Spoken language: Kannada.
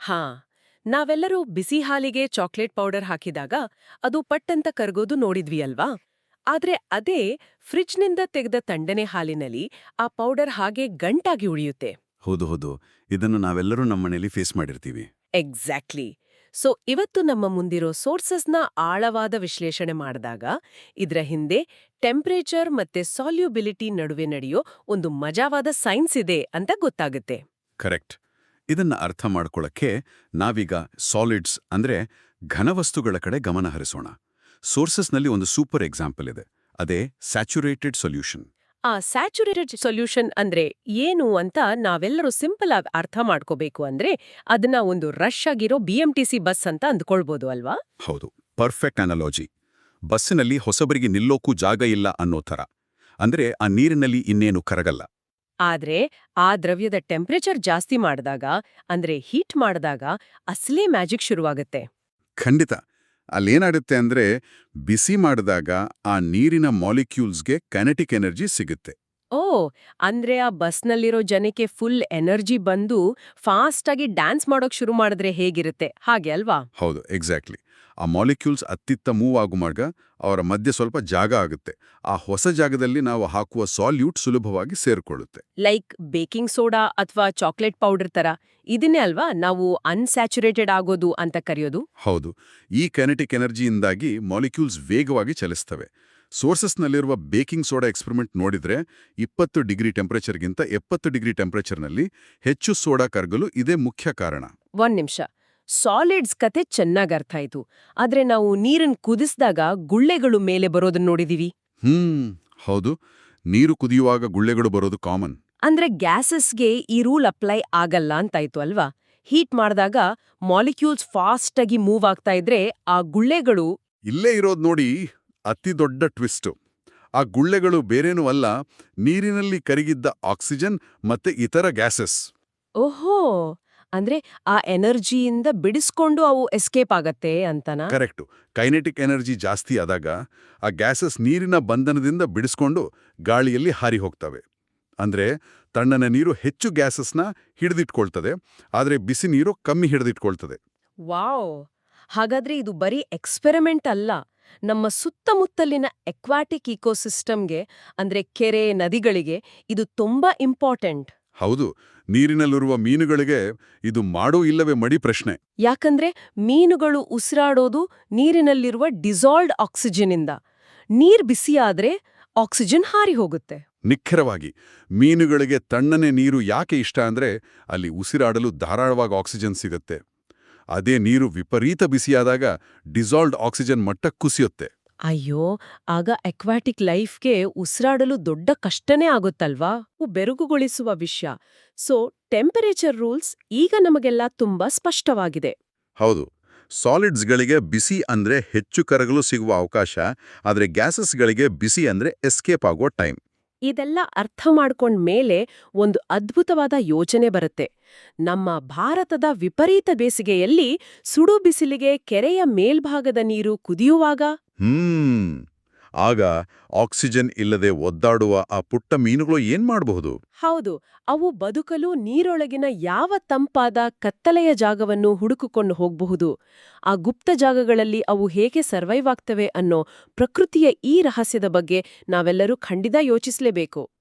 ಹಾ, ನಾವೆಲ್ಲರೂ ಬಿಸಿ ಹಾಲಿಗೆ ಚಾಕ್ಲೇಟ್ ಪೌಡರ್ ಹಾಕಿದಾಗ ಅದು ಪಟ್ಟಂತ ಕರ್ಗೋದು ನೋಡಿದ್ವಿ ಅಲ್ವಾ? ಆದ್ರೆ ಅದೇ ಫ್ರಿಡ್ಜ್ನಿಂದ ತೆಗೆದ ತಣ್ಣನೆ ಹಾಲಿನಲ್ಲಿ ಆ ಪೌಡರ್ ಹಾಗೆ ಗಂಟಾಗಿ ಉಳಿಯುತ್ತೆ. ಹೌದು ಹೌದು. ಇದನ್ನು ನಾವೆಲ್ಲರೂ ನಮ್ಮನೇಲಿ ಫೇಸ್ ಮಾಡಿರ್ತೀವಿ. ಎಕ್ಸಾಕ್ಟ್ಲಿ. ಸೊ ಇವತ್ತು ನಮ್ಮ ಮುಂದಿರೋ ಸೋರ್ಸಸ್ನ ಆಳವಾದ ವಿಶ್ಲೇಷಣೆ ಮಾಡಿದಾಗ ಇದ್ರ ಹಿಂದೆ ಟೆಂಪರೇಚರ್ ಮತ್ತೆ ಸಾಲ್ಯುಬಿಲಿಟಿ ನಡುವೆ ನಡೆಯೋ ಒಂದು ಮಜಾವಾದ ಸೈನ್ಸ್ ಇದೆ ಅಂತ ಗೊತ್ತಾಗುತ್ತೆ. ಕರೆಕ್ಟ್. ಇದನ್ನ ಅರ್ಥ ಮಾಡ್ಕೊಳ್ಳಕ್ಕೆ ನಾವೀಗ ಸಾಲಿಡ್ಸ್ ಅಂದ್ರೆ ಘನವಸ್ತುಗಳ ಕಡೆ ಗಮನ ಹರಿಸೋಣ. ಸೋರ್ಸಸ್ನಲ್ಲಿ ಒಂದು ಸೂಪರ್ ಎಕ್ಸಾಂಪಲ್ ಇದೆ. ಅದೇ ಸ್ಯಾಚುರೇಟೆಡ್ ಸೊಲ್ಯೂಷನ್. ಆ ಸ್ಯಾಚುರೇಟೆಡ್ ಸೊಲ್ಯೂಷನ್ ಅಂದ್ರೆ ಏನು ಅಂತ ನಾವೆಲ್ಲರೂ ಸಿಂಪಲ್ ಆಗಿ ಅರ್ಥ ಮಾಡ್ಕೋಬೇಕು ಅಂದ್ರೆ ಅದನ್ನ ಒಂದು ರಶ್ ಆಗಿರೋ BMTC ಬಸ್ ಅಂತ ಅಂದ್ಕೊಳ್ಬೋದು ಅಲ್ವಾ? ಹೌದು, ಪರ್ಫೆಕ್ಟ್ ಅನಾಲಜಿ. ಬಸ್ಸಿನಲ್ಲಿ ಹೊಸಬರಿಗೆ ನಿಲ್ಲೋಕ್ಕೂ ಜಾಗ ಇಲ್ಲ ಅನ್ನೋ ಥರ. ಅಂದ್ರೆ ಆ ನೀರಿನಲ್ಲಿ ಇನ್ನೇನು ಕರಗಲ್ಲ. ಆದ್ರೆ ಆ ದ್ರವ್ಯದ ಟೆಂಪರೇಚರ್ ಜಾಸ್ತಿ ಮಾಡಿದಾಗ ಅಂದ್ರೆ ಹೀಟ್ ಮಾಡಿದಾಗ ಅಸಲೇ ಮ್ಯಾಜಿಕ್ ಶುರುವಾಗುತ್ತೆ. ಖಂಡಿತ. ಅಲ್ಲೇನಾಗುತ್ತೆ ಅಂದ್ರೆ ಬಿಸಿ ಮಾಡಿದಾಗ ಆ ನೀರಿನ ಮಾಲಿಕ್ಯೂಲ್ಸ್ಗೆ ಕೈನೆಟಿಕ್ ಎನರ್ಜಿ ಸಿಗುತ್ತೆ. ಓ, ಅಂದ್ರೆ ಆ ಬಸ್ನಲ್ಲಿರೋ ಜನಕ್ಕೆ ಫುಲ್ ಎನರ್ಜಿ ಬಂದು ಫಾಸ್ಟ್ ಆಗಿ ಡ್ಯಾನ್ಸ್ ಮಾಡೋಕ್ ಶುರು ಮಾಡಿದ್ರೆ ಹೇಗಿರುತ್ತೆ ಹಾಗೆ ಅಲ್ವಾ? ಹೌದು, ಎಕ್ಸಾಕ್ಟ್ಲಿ. ಆ ಮಾಲಿಕ್ಯೂಲ್ಸ್ ಅತ್ತಿತ್ತ ಮೂವ್ ಆಗುವಾಗ ಅವರ ಮಧ್ಯೆ ಸ್ವಲ್ಪ ಜಾಗ ಆಗುತ್ತೆ. ಆ ಹೊಸ ಜಾಗದಲ್ಲಿ ನಾವು ಹಾಕುವ ಸಾಲ್ಯೂಟ್ ಸುಲಭವಾಗಿ ಸೇರ್ಕೊಳ್ಳುತ್ತೆ. ಲೈಕ್ ಬೇಕಿಂಗ್ ಸೋಡಾ ಅಥವಾ ಚಾಕ್ಲೇಟ್ ಪೌಡರ್ ತರ ಇದನ್ನೇ ಅಲ್ವಾ ನಾವು ಅನ್ಸ್ಯಾಚುರೇಟೆಡ್ ಆಗೋದು ಅಂತ ಕರೆಯೋದು? ಹೌದು, ಈ ಕೈನೆಟಿಕ್ ಎನರ್ಜಿಯಿಂದಾಗಿ ಮಾಲಿಕ್ಯೂಲ್ಸ್ ವೇಗವಾಗಿ ಚಲಿಸ್ತವೆ. ಸೋರ್ಸಸ್ನಲ್ಲಿರುವ ಬೇಕಿಂಗ್ ಸೋಡಾ ಎಕ್ಸ್ಪೆರಿಮೆಂಟ್ ನೋಡಿದ್ರೆ 20 ಡಿಗ್ರಿ ಟೆಂಪರೇಚರ್ಗಿಂತ 70 ಡಿಗ್ರಿ ಟೆಂಪರೇಚರ್ನಲ್ಲಿ ಹೆಚ್ಚು ಸೋಡಾ ಕರಗಲು ಇದೇ ಮುಖ್ಯ ಕಾರಣ. ಒಂದ್ ನಿಮಿಷ, ಸಾಲಿಡ್ಸ್ ಕತೆ ಚೆನ್ನಾಗ್ ಅರ್ಥ ಆಯ್ತು. ಆದ್ರೆ ನಾವು ನೀರನ್ ಕುದಿಸಿದಾಗ ಗುಳ್ಳೆಗಳು ಮೇಲೆ ಬರೋದನ್ನ ನೋಡಿದೀವಿ. ಹೌದು. ನೀರು ಕುದಿಯುವಾಗ ಗುಳ್ಳೆಗಳು ಬರೋದು ಕಾಮನ್. ಅಂದ್ರೆ ಗ್ಯಾಸಸ್ಗೆ ಈ ರೂಲ್ ಅಪ್ಲೈ ಆಗಲ್ಲ ಅಂತಾಯ್ತು ಅಲ್ವಾ? ಹೀಟ್ ಮಾಡಿದಾಗ ಮಾಲಿಕ್ಯೂಲ್ಸ್ ಫಾಸ್ಟ್ ಆಗಿ ಮೂವ್ ಆಗ್ತಾ ಇದ್ರೆ ಆ ಗುಳ್ಳೆಗಳು ಇಲ್ಲೇ ಇರೋದು ನೋಡಿ ಅತಿ ದೊಡ್ಡ ಟ್ವಿಸ್ಟು. ಆ ಗುಳ್ಳೆಗಳು ಬೇರೇನೂ ಅಲ್ಲ, ನೀರಿನಲ್ಲಿ ಕರಗಿದ್ದ ಆಕ್ಸಿಜನ್ ಮತ್ತೆ ಇತರ ಗ್ಯಾಸಸ್. ಓಹೋ, ಅಂದ್ರೆ ಆ ಎನರ್ಜಿಯಿಂದ ಬಿಡಿಸ್ಕೊಂಡು ಅವು ಎಸ್ಕೇಪ್ ಆಗತ್ತೆ ಅಂತನಾ? ಕರೆಕ್ಟು. ಕೈನೆಟಿಕ್ ಎನರ್ಜಿ ಜಾಸ್ತಿ ಆದಾಗ ಆ ಗ್ಯಾಸಸ್ ನೀರಿನ ಬಂಧನದಿಂದ ಬಿಡಿಸ್ಕೊಂಡು ಗಾಳಿಯಲ್ಲಿ ಹಾರಿ ಹೋಗ್ತವೆ. ಅಂದ್ರೆ ತಣ್ಣನೆ ನೀರು ಹೆಚ್ಚು ಗ್ಯಾಸಸ್ನ ಹಿಡಿದಿಟ್ಕೊಳ್ತದೆ, ಆದರೆ ಬಿಸಿ ನೀರು ಕಮ್ಮಿ ಹಿಡಿದಿಟ್ಕೊಳ್ತದೆ. ವಾವ್! ಹಾಗಾದ್ರೆ ಇದು ಬರೀ ಎಕ್ಸ್ಪೆರಿಮೆಂಟ್ ಅಲ್ಲ, ನಮ್ಮ ಸುತ್ತಮುತ್ತಲಿನ ಎಕ್ವಾಟಿಕ್ ಇಕೋಸಿಸ್ಟಮ್ಗೆ ಅಂದ್ರೆ ಕೆರೆ ನದಿಗಳಿಗೆ ಇದು ತುಂಬಾ ಇಂಪಾರ್ಟೆಂಟ್. ಹೌದು, ನೀರಿನಲ್ಲಿರುವ ಮೀನುಗಳಿಗೆ ಇದು ಮಾಡೋ ಇಲ್ಲವೇ ಮಡಿ ಪ್ರಶ್ನೆ. ಯಾಕಂದ್ರೆ ಮೀನುಗಳು ಉಸಿರಾಡೋದು ನೀರಿನಲ್ಲಿರುವ ಡಿಸಾಲ್ವ್ಡ್ ಆಕ್ಸಿಜನ್ನಿಂದ. ನೀರ್ ಬಿಸಿಯಾದ್ರೆ ಆಕ್ಸಿಜನ್ ಹಾರಿ ಹೋಗುತ್ತೆ. ನಿಖರವಾಗಿ. ಮೀನುಗಳಿಗೆ ತಣ್ಣನೆ ನೀರು ಯಾಕೆ ಇಷ್ಟ ಅಂದ್ರೆ ಅಲ್ಲಿ ಉಸಿರಾಡಲು ಧಾರಾಳವಾಗಿ ಆಕ್ಸಿಜನ್ ಸಿಗುತ್ತೆ. ಅದೇ ನೀರು ವಿಪರೀತ ಬಿಸಿಯಾದಾಗ ಡಿಸಾಲ್ವ್ಡ್ ಆಕ್ಸಿಜನ್ ಮಟ್ಟ ಕುಸಿಯುತ್ತೆ. ಅಯ್ಯೋ, ಆಗ ಅಕ್ವಾಟಿಕ್ ಲೈಫ್ಗೆ ಉಸಿರಾಡಲು ದೊಡ್ಡ ಕಷ್ಟನೇ ಆಗುತ್ತಲ್ವಾ? ಬೆರುಗುಗೊಳಿಸುವ ವಿಷಯ. ಸೊ ಟೆಂಪರೇಚರ್ ರೂಲ್ಸ್ ಈಗ ನಮಗೆಲ್ಲ ತುಂಬಾ ಸ್ಪಷ್ಟವಾಗಿದೆ. ಹೌದು, ಸಾಲಿಡ್ಸ್ಗಳಿಗೆ ಬಿಸಿ ಅಂದ್ರೆ ಹೆಚ್ಚು ಕರಗಲು ಸಿಗುವ ಅವಕಾಶ, ಆದರೆ ಗ್ಯಾಸಸ್ಗಳಿಗೆ ಬಿಸಿ ಅಂದ್ರೆ ಎಸ್ಕೇಪ್ ಆಗೋ ಟೈಮ್. ಇದೆಲ್ಲ ಅರ್ಥ ಮಾಡ್ಕೊಂಡ್ ಮೇಲೆ ಒಂದು ಅದ್ಭುತವಾದ ಯೋಚನೆ ಬರುತ್ತೆ. ನಮ್ಮ ಭಾರತದ ವಿಪರೀತ ಬೇಸಿಗೆಯಲ್ಲಿ ಸುಡು ಬಿಸಿಲಿಗೆ ಕೆರೆಯ ಮೇಲ್ಭಾಗದ ನೀರು ಕುದಿಯುವಾಗ ಆಗ ಆಕ್ಸಿಜನ್ ಇಲ್ಲದೆ ಒದ್ದಾಡುವ ಆ ಪುಟ್ಟ ಮೀನುಗಳು ಏನ್ ಮಾಡಬಹುದು? ಹೌದು, ಅವು ಬದುಕಲು ನೀರೊಳಗಿನ ಯಾವ ತಂಪಾದ ಕತ್ತಲೆಯ ಜಾಗವನ್ನು ಹುಡುಕಿಕೊಂಡು ಹೋಗಬಹುದು. ಆ ಗುಪ್ತ ಜಾಗಗಳಲ್ಲಿ ಅವು ಹೇಗೆ ಸರ್ವೈವ್ ಆಗ್ತವೆ ಅನ್ನೋ ಪ್ರಕೃತಿಯ ಈ ರಹಸ್ಯದ ಬಗ್ಗೆ ನಾವೆಲ್ಲರೂ ಖಂಡಿತ ಯೋಚಿಸಲೇಬೇಕು.